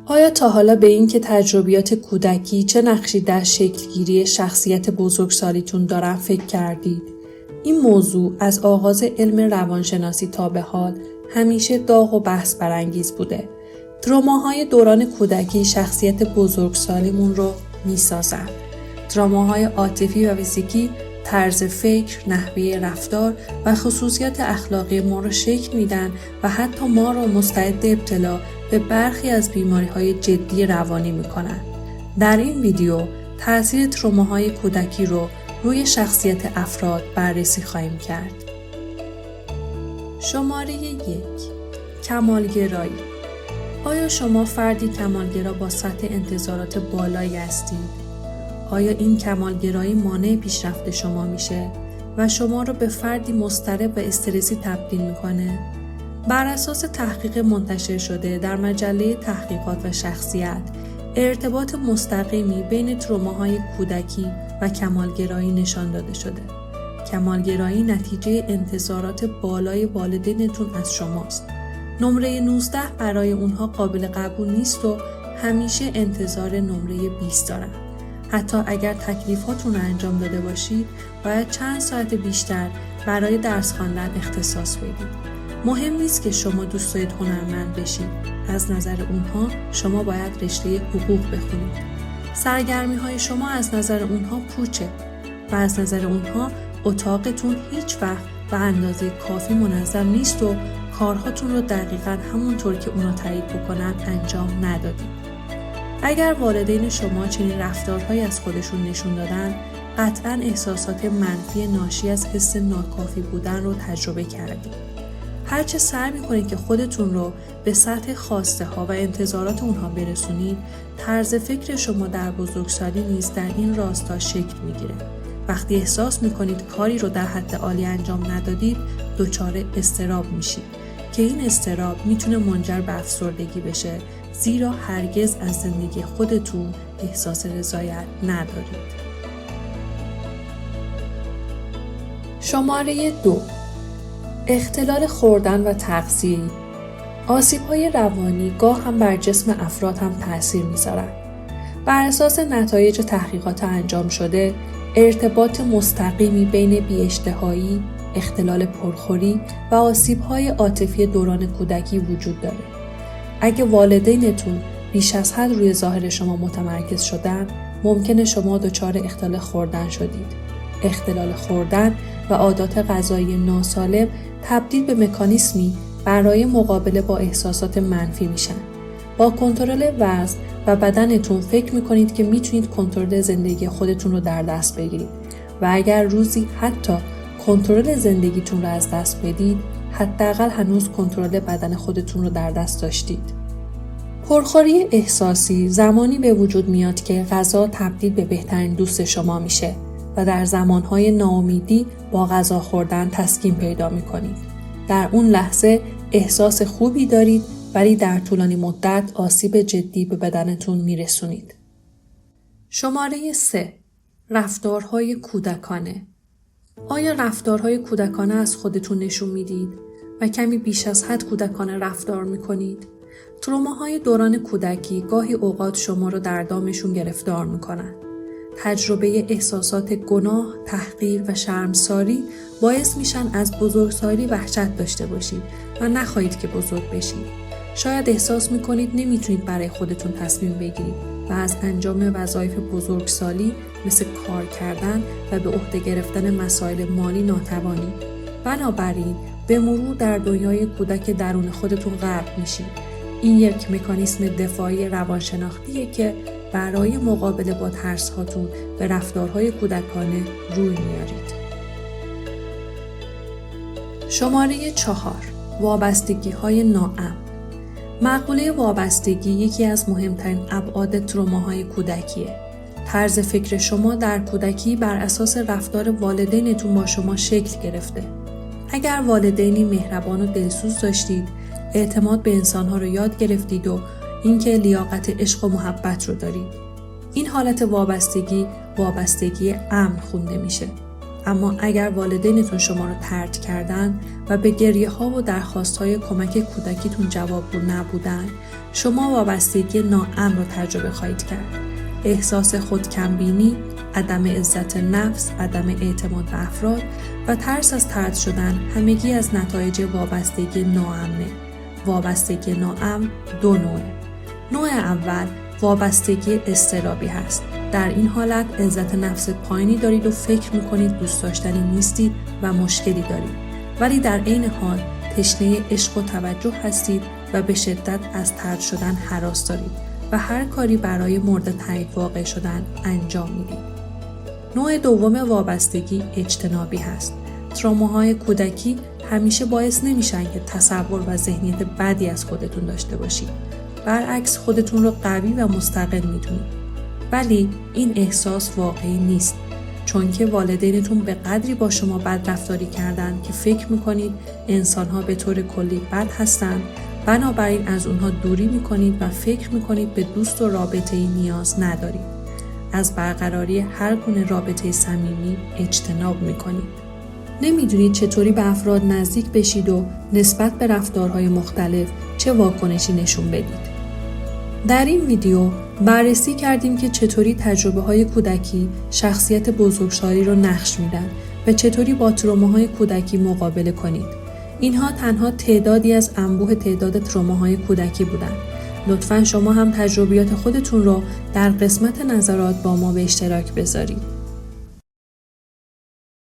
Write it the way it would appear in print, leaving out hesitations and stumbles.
آیا تا حالا به این که تجربیات کودکی چه نقشی در شکلگیری شخصیت بزرگسالیتون دارن فکر کردید؟ این موضوع از آغاز علم روانشناسی تا به حال همیشه داغ و بحث برانگیز بوده. تروماهای دوران کودکی شخصیت بزرگسالیمون رو میسازن. تروماهای عاطفی و فیزیکی طرز فکر، نحوه رفتار و خصوصیات اخلاقی ما رو شکل میدن و حتی ما رو مستعد ابتلا به برخی از بیماری‌های جدی روانی میکنن. در این ویدیو تاثیر تروماهای کودکی رو روی شخصیت افراد بررسی خواهیم کرد. شماره 1. کمالگرایی. آیا شما فردی کمالگرا با سطح انتظارات بالایی هستید؟ آیا این کمالگرایی مانع پیشرفت شما میشه و شما رو به فردی مضطرب و استرسی تبدیل میکنه؟ بر اساس تحقیق منتشر شده در مجله تحقیقات و شخصیت، ارتباط مستقیمی بین تروماهای کودکی و کمالگرایی نشان داده شده. کمالگرایی نتیجه انتظارات بالای والدینتون از شماست. نمره 19 برای اونها قابل قبول نیست و همیشه انتظار نمره 20 دارن. حتی اگر تکلیفاتون رو انجام داده باشید، باید چند ساعت بیشتر برای درس خواندن اختصاص بدید. مهم نیست که شما دوست دارید هنرمند بشید. از نظر اونها شما باید رشته حقوق بخونید. سرگرمی‌های شما از نظر اونها پوچه و از نظر اونها اتاقتون هیچ وقت به اندازه کافی منظم نیست و کارهاتون رو دقیقاً همونطور که اونا تایید بکنن انجام ندادید. اگر والدین شما چنین رفتارهایی از خودشون نشون دادن، قطعاً احساسات منفی ناشی از حس ناکافی بودن رو تجربه کردید. هرچه سعی می‌کنید که خودتون رو به سطح خواسته ها و انتظارات اونها برسونید، طرز فکر شما در بزرگسالی نیز در این راستا شکل میگیره. وقتی احساس می‌کنید کاری رو در حد عالی انجام ندادید، دچار اضطراب میشید که این اضطراب میتونه منجر به افسردگی بشه، زیرا هرگز از زندگی خودتون احساس رضایت ندارید. شماره 2. اختلال خوردن و تغذیه. آسیب‌های روانی گاه هم بر جسم افراد هم تأثیر می‌ذارن. بر اساس نتایج تحقیقات انجام شده، ارتباط مستقیمی بین بی‌اشتهایی، اختلال پرخوری و آسیب‌های عاطفی دوران کودکی وجود داره. اگه والدینتون بیش از حد روی ظاهر شما متمرکز شدن، ممکنه شما دچار اختلال خوردن شدید. اختلال خوردن و عادات غذایی ناسالم تبدیل به مکانیزمی برای مقابله با احساسات منفی میشن. با کنترل وزن و بدنتون فکر میکنید که میتونید کنترل زندگی خودتون رو در دست بگیرید و اگر روزی حتی کنترل زندگیتون رو از دست بدید، حداقل هنوز کنترل بدن خودتون رو در دست داشتید. پرخوری احساسی زمانی به وجود میاد که غذا تبدیل به بهترین دوست شما میشه و در زمانهای ناامیدی با غذا خوردن تسکین پیدا میکنید. در اون لحظه احساس خوبی دارید ولی در طولانی مدت آسیب جدی به بدنتون میرسونید. شماره 3. رفتارهای کودکانه. آیا رفتارهای کودکانه از خودتون نشون میدید و کمی بیش از حد کودکانه رفتار میکنید؟ تروماهای دوران کودکی گاهی اوقات شما رو در دامشون گرفتار میکنن. تجربه احساسات گناه، تحقیر و شرمساری باعث میشن از بزرگسالی وحشت داشته باشید و نخواهید که بزرگ بشید. شاید احساس میکنید نمیتونید برای خودتون تصمیم بگیرید و از انجام وظایف بزرگسالی مثل کار کردن و به عهده گرفتن مسائل مالی ناتوانید. بنابراین به مرور در دنیای کودک درون خودتون غرق میشید. این یک مکانیزم دفاعی روانشناختیه که برای مقابله با ترس‌هاتون به رفتارهای کودکانه روی میارید. شماره 4. وابستگی‌های ناامن. مقوله وابستگی یکی از مهمترین ابعاد تروماهای کودکیه. طرز فکر شما در کودکی بر اساس رفتار والدینتون با شما شکل گرفته. اگر والدینی مهربان و دلسوز داشتید، اعتماد به انسانها رو یاد گرفتید و اینکه لیاقت عشق و محبت رو دارید. این حالت وابستگی امن خونده میشه. اما اگر والدینتون شما رو طرد کردن و به گریه ها و درخواست های کمک کودکیتون جوابگو نبودن، شما وابستگی ناامن رو تجربه خواهید کرد. احساس خودکمبینی، عدم عزت نفس، عدم اعتماد به افراد و ترس از طرد شدن همگی از نتایج وابستگی ناامنه. وابستگی ناامن دو نوعه. نوع اول وابستگی اضطرابی هست. در این حالت عزت نفس پایینی دارید و فکر میکنید دوست داشتنی نیستید و مشکلی دارید. ولی در عین حال تشنه عشق و توجه هستید و به شدت از طرد شدن هراس دارید و هر کاری برای مورد تایید واقع شدن انجام میدید. نوع دوم وابستگی اجتنابی هست. تروماهای کودکی همیشه باعث نمیشن که تصور و ذهنیت بدی از خودتون داشته باشید. برعکس خودتون رو قوی و مستقل میدونید. ولی این احساس واقعی نیست، چون که والدینتون به قدری با شما بد رفتاری کردن که فکر میکنید انسانها به طور کلی بد هستند، بنابراین از اونها دوری میکنید و فکر میکنید به دوست و رابطه‌ای نیاز ندارید. از برقراری هر گونه رابطه صمیمی اجتناب میکنید. نمیدونید چطوری به افراد نزدیک بشید و نسبت به رفتارهای مختلف چه واکنشی نشون بدید. در این ویدیو بررسی کردیم که چطوری تجربه‌های کودکی شخصیت بزرگسالی رو نقش میدن و چطوری با تروماهای کودکی مقابله کنید. اینها تنها تعدادی از انبوه تعداد تروماهای کودکی بودن. لطفاً شما هم تجربیات خودتون رو در قسمت نظرات با ما به اشتراک بذارید.